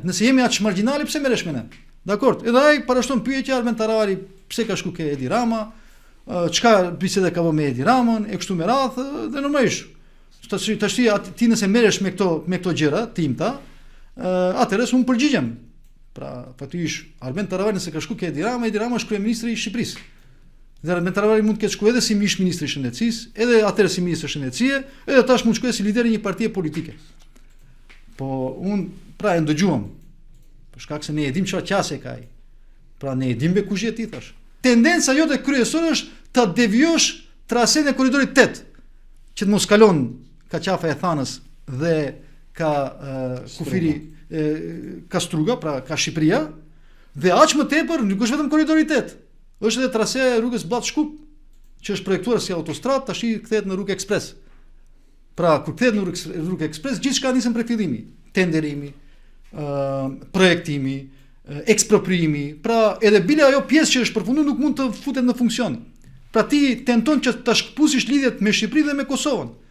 Nëse jemi aq margjinale, pse merresh me ne? Dakor? Edhe ai parashton pyetje Armen Taravari, pse ka shku ke Edi Rama, çka bisede ka bërë me Edi Ramën, e kështu me radhë, dhe normalisht. Tash ti nëse merresh me këto gjëra timta, atëherë unë përgjigjem. Pra, fatikisht Armen Taravari nëse ka shku ke Edi Rama është kryeministri i Shqipërisë. Dhe Armen Taravari mund të ketë shku edhe si ish ministri i shëndetësisë, edhe atëherë si ministri i shëndetësisë, edhe tash mund të shkojë si lideri i një partie politike. Po unë pra e ndëgjuam. Për shkak se ne e dim çfarë qasje ka ai. Pra ne e dim me kush je ti thash. Tendenca jote kryesore është ta devijosh trasen e korridorit 8, që të mos kalon ka qafa e Thanës dhe ka kufiri ka Struga, pra ka Shqipëria, dhe aq më tepër nuk është vetëm korridori 8. Është edhe trasea e rrugës Bllatë-Shkup, që është projektuar si autostradë, tash kthehet në rrugë ekspres. Pra kur kthehet në rrugë ekspres, gjithçka nisën prej fillimi, tenderimi, projektimi, ekspropriimi. Pra edhe bile ajo pjesë që është përfunduar nuk mund të futet në funksion. Pra ti tenton që ta shkëputësh lidhjet me Shqipërinë dhe me Kosovën.